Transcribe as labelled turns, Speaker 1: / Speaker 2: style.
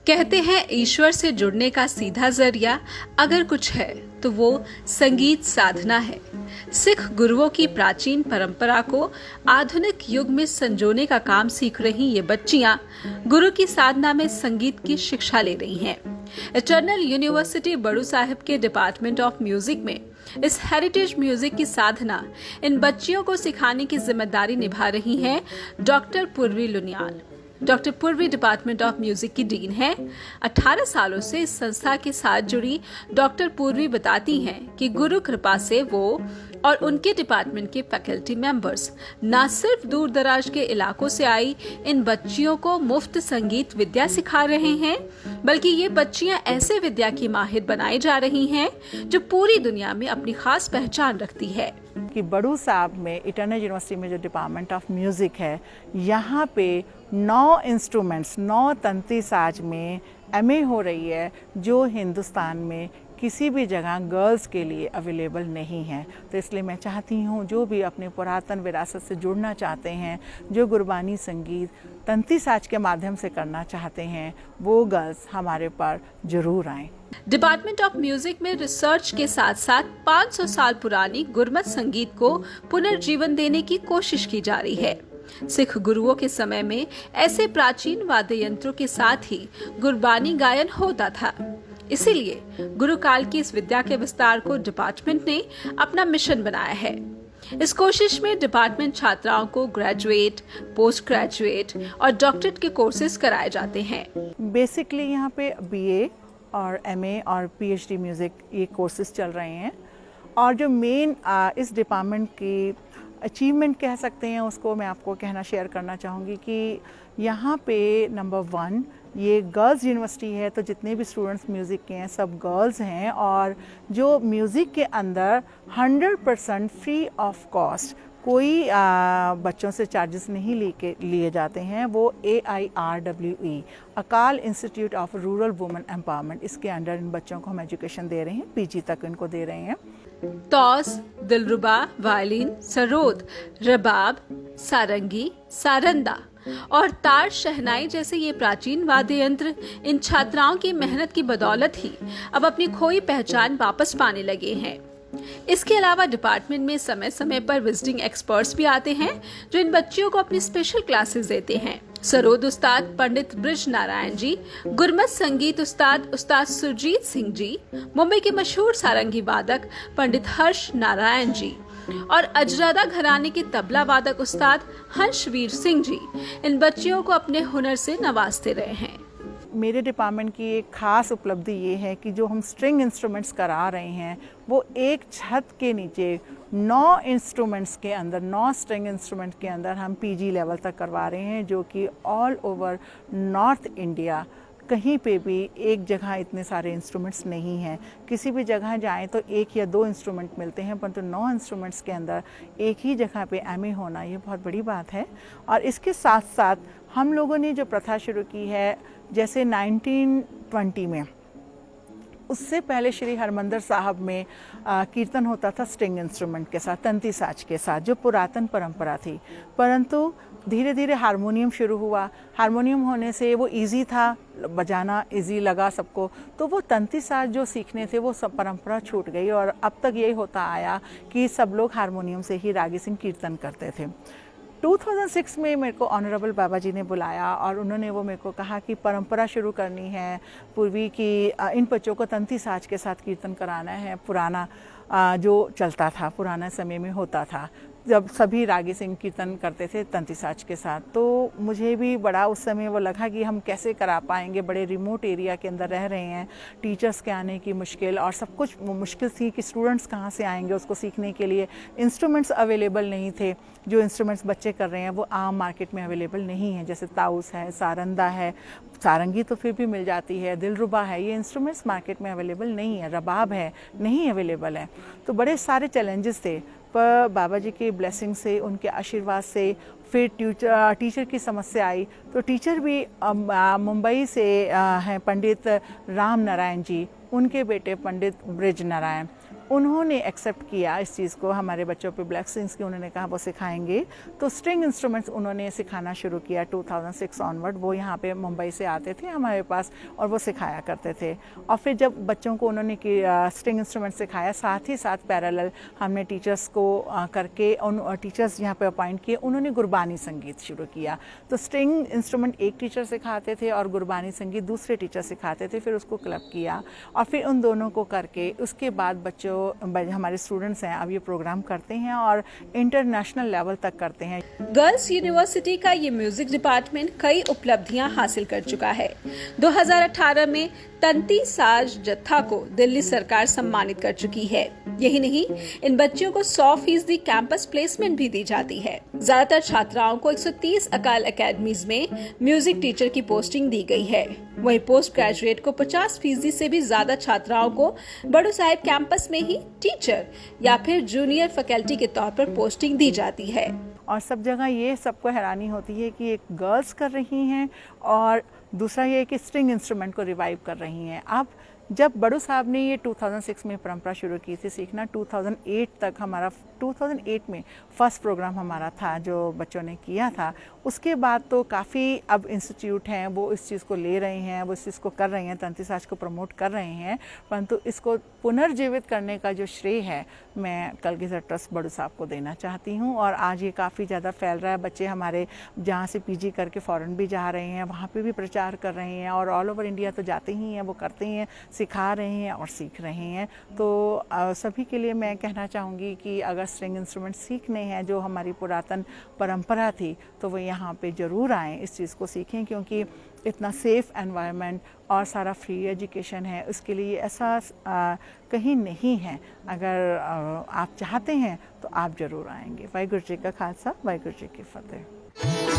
Speaker 1: कहते हैं ईश्वर से जुड़ने का सीधा जरिया अगर कुछ है तो वो संगीत साधना है। सिख गुरुओं की प्राचीन परंपरा को आधुनिक युग में संजोने का काम सीख रही ये बच्चियां गुरु की साधना में संगीत की शिक्षा ले रही हैं। इटर्नल यूनिवर्सिटी बड़ू साहिब के डिपार्टमेंट ऑफ म्यूजिक में इस हेरिटेज म्यूजिक की साधना इन बच्चियों को सिखाने की जिम्मेदारी निभा रही हैं डॉक्टर पूर्वी लुनियाल। डॉक्टर पूर्वी डिपार्टमेंट ऑफ म्यूजिक की डीन है। 18 सालों से इस संस्था के साथ जुड़ी डॉक्टर पूर्वी बताती हैं कि गुरु कृपा से वो और उनके डिपार्टमेंट के फैकल्टी मेंबर्स न सिर्फ दूर दराज के इलाकों से आई इन बच्चियों को मुफ्त संगीत विद्या सिखा रहे हैं, बल्कि ये बच्चियां ऐसे विद्या की माहिर बनाई जा रही हैं जो पूरी दुनिया में अपनी खास पहचान रखती है।
Speaker 2: कि बड़ू साहब में इटर्नल यूनिवर्सिटी में जो डिपार्टमेंट ऑफ म्यूज़िक है, यहाँ पे 9 इंस्ट्रूमेंट्स 9 तंत्री साज में एमए हो रही है, जो हिंदुस्तान में किसी भी जगह गर्ल्स के लिए अवेलेबल नहीं है। तो इसलिए मैं चाहती हूँ जो भी अपने पुरातन विरासत से जुड़ना चाहते हैं, जो गुरबानी संगीत तंत्री साज के माध्यम से करना चाहते हैं, वो गर्ल्स हमारे पास जरूर आएं।
Speaker 1: डिपार्टमेंट ऑफ म्यूजिक में रिसर्च के साथ साथ 500 साल पुरानी गुरमत संगीत को पुनर्जीवन देने की कोशिश की जा रही है। सिख गुरुओं के समय में ऐसे प्राचीन वाद्य यंत्रों के साथ ही गुरबानी गायन होता था। इसीलिए गुरु काल की इस विद्या के विस्तार को डिपार्टमेंट ने अपना मिशन बनाया है। इस कोशिश में डिपार्टमेंट छात्राओं को ग्रेजुएट, पोस्ट ग्रेजुएट और डॉक्टरेट के कोर्सेज कराए जाते हैं।
Speaker 2: बेसिकली यहाँ पे बीए और एमए और पीएचडी म्यूज़िक ये कोर्सेज चल रहे हैं। और जो मेन इस डिपार्टमेंट की अचीवमेंट कह सकते हैं, उसको मैं आपको शेयर करना चाहूँगी कि यहाँ पे नंबर 1 ये गर्ल्स यूनिवर्सिटी है, तो जितने भी स्टूडेंट्स म्यूज़िक के हैं सब गर्ल्स हैं। और जो म्यूज़िक के अंदर 100% फ्री ऑफ कॉस्ट, कोई बच्चों से चार्जेस नहीं लिए जाते हैं। वो AIRWE अकाल institute of rural women empowerment, इसके अंडर इन बच्चों को हम एजुकेशन दे रहे हैं, PG तक इनको दे रहे हैं।
Speaker 1: तौस, दिलरुबा, वायलिन, सरोद, रबाब, सारंगी, सारंदा और तार शहनाई जैसे ये प्राचीन वाद्य यंत्र इन छात्राओं की मेहनत की बदौलत ही अब अपनी खोई पहचान वापस पाने लगे हैं। इसके अलावा डिपार्टमेंट में समय समय पर विजिटिंग एक्सपर्ट्स भी आते हैं जो इन बच्चियों को अपनी स्पेशल क्लासेस देते हैं। सरोद उस्ताद पंडित ब्रिज नारायण जी, गुरमत संगीत उस्ताद सुरजीत सिंह जी, मुंबई के मशहूर सारंगी वादक पंडित हर्ष नारायण जी और अजरादा घराने के तबला वादक उस्ताद हंसवीर सिंह जी इन बच्चियों को अपने हुनर से नवाजते रहे हैं।
Speaker 2: मेरे डिपार्टमेंट की एक ख़ास उपलब्धि ये है कि जो हम स्ट्रिंग इंस्ट्रूमेंट्स करा रहे हैं, वो एक छत के नीचे 9 इंस्ट्रूमेंट्स के अंदर, 9 स्ट्रिंग इंस्ट्रूमेंट के अंदर हम PG लेवल तक करवा रहे हैं, जो कि ऑल ओवर नॉर्थ इंडिया कहीं पे भी एक जगह इतने सारे इंस्ट्रूमेंट्स नहीं हैं। किसी भी जगह जाएं तो 1 या 2 इंस्ट्रूमेंट मिलते हैं, परंतु 9 इंस्ट्रूमेंट्स के अंदर एक ही जगह पे एमए होना ये बहुत बड़ी बात है। और इसके साथ साथ हम लोगों ने जो प्रथा शुरू की है, जैसे 1920 में, उससे पहले श्री हरमंदिर साहब में कीर्तन होता था स्ट्रिंग इंस्ट्रूमेंट के साथ, तंती साज के साथ, जो पुरातन परंपरा थी। परंतु धीरे धीरे हारमोनियम शुरू हुआ। हारमोनियम होने से वो इजी था, बजाना इजी लगा सबको, तो वो तंती साज जो सीखने थे वो सब परंपरा छूट गई। और अब तक यही होता आया कि सब लोग हारमोनियम से ही रागी सिंह कीर्तन करते थे। 2006 में मेरे को ऑनरेबल बाबा जी ने बुलाया और उन्होंने वो मेरे को कहा कि परंपरा शुरू करनी है पूर्वी की, इन बच्चों को तंती साज के साथ कीर्तन कराना है। पुराना जो चलता था, पुराना समय में होता था जब सभी रागी सिंह कीर्तन करते थे तंती साज के साथ। तो मुझे भी बड़ा उस समय वो लगा कि हम कैसे करा पाएंगे, बड़े रिमोट एरिया के अंदर रह रहे हैं, टीचर्स के आने की मुश्किल और सब कुछ मुश्किल थी कि स्टूडेंट्स कहाँ से आएंगे उसको सीखने के लिए। इंस्ट्रूमेंट्स अवेलेबल नहीं थे, जो इंस्ट्रूमेंट्स बच्चे कर रहे हैं वो आम मार्केट में अवेलेबल नहीं है, जैसे ताउस है, सारंदा है, सारंगी तो फिर भी मिल जाती है, दिलरुबा है, ये इंस्ट्रूमेंट्स मार्केट में अवेलेबल नहीं है, रबाब है, नहीं अवेलेबल है। तो बड़े सारे चैलेंजेस थे, पर बाबा जी की ब्लेसिंग से, उनके आशीर्वाद से फिर टीचर की समस्या आई। तो टीचर भी मुंबई से हैं पंडित राम नारायण जी, उनके बेटे पंडित ब्रिज नारायण, उन्होंने एक्सेप्ट किया इस चीज़ को, हमारे बच्चों पे ब्लैक स्ट्रिंग्स की उन्होंने कहा वो सिखाएंगे। तो स्ट्रिंग इंस्ट्रूमेंट्स उन्होंने सिखाना शुरू किया 2006 ऑनवर्ड। वो यहाँ पे मुंबई से आते थे हमारे पास और वो सिखाया करते थे। और फिर जब बच्चों को उन्होंने स्ट्रिंग इंस्ट्रूमेंट सिखाया, साथ ही साथ पैरेलल हमने टीचर्स को करके उन टीचर्स यहाँ पे अपॉइंट किए, उन्होंने गुरबानी संगीत शुरू किया। तो स्ट्रिंग इंस्ट्रूमेंट एक टीचर सिखाते थे और गुरबानी संगीत दूसरे टीचर सिखाते थे। फिर उसको क्लब किया और फिर उन दोनों को करके उसके बाद बच्चों हमारे स्टूडेंट्स हैं अब ये प्रोग्राम करते हैं और इंटरनेशनल लेवल तक करते हैं।
Speaker 1: गर्ल्स यूनिवर्सिटी का ये म्यूजिक डिपार्टमेंट कई उपलब्धियां हासिल कर चुका है। 2018 में तंती साज जत्था को दिल्ली सरकार सम्मानित कर चुकी है। यही नहीं, इन बच्चियों को 100% कैंपस प्लेसमेंट भी दी जाती है। ज्यादातर छात्राओं को 130 अकाल एकेडमीज में म्यूजिक टीचर की पोस्टिंग दी गई है। वहीं पोस्ट ग्रेजुएट को 50% से भी ज्यादा छात्राओं को बड़ू साहिब कैंपस में ही टीचर या फिर जूनियर फैकल्टी के तौर पर पोस्टिंग दी जाती है।
Speaker 2: और सब जगह ये सबको हैरानी होती है कि एक गर्ल्स कर रही हैं और दूसरा ये कि स्ट्रिंग इंस्ट्रूमेंट को रिवाइव कर रही हैं। अब जब बड़ू साहब ने ये 2006 में परंपरा शुरू की थी सीखना, 2008 में फर्स्ट प्रोग्राम हमारा था जो बच्चों ने किया था। उसके बाद तो काफ़ी अब इंस्टीट्यूट हैं वो इस चीज़ को ले रहे हैं, वो इस चीज़ को कर रहे हैं, तंती साज को प्रमोट कर रहे हैं। परंतु इसको पुनर्जीवित करने का जो श्रेय है मैं कलगीधर ट्रस्ट बड़ू साहब को देना चाहती हूँ। और आज ये काफ़ी ज़्यादा फैल रहा है। बच्चे हमारे जहाँ से पीजी करके फ़ॉरेन भी जा रहे हैं, वहाँ पे भी प्रचार कर रहे हैं और ऑल ओवर इंडिया तो जाते ही हैं, वो करते ही हैं, सिखा रहे हैं और सीख रहे हैं। तो सभी के लिए मैं कहना चाहूँगी कि अगर स्ट्रिंग इंस्ट्रूमेंट सीखने हैं जो हमारी पुरातन परंपरा थी तो वो यहाँ पे ज़रूर आएँ, इस चीज़ को सीखें, क्योंकि इतना सेफ़ एनवायरनमेंट और सारा फ्री एजुकेशन है, उसके लिए ऐसा कहीं नहीं है। अगर आप चाहते हैं तो आप ज़रूर आएंगे। वाहिगुरू जी का खालसा, वाहिगुरू जी की फतेह।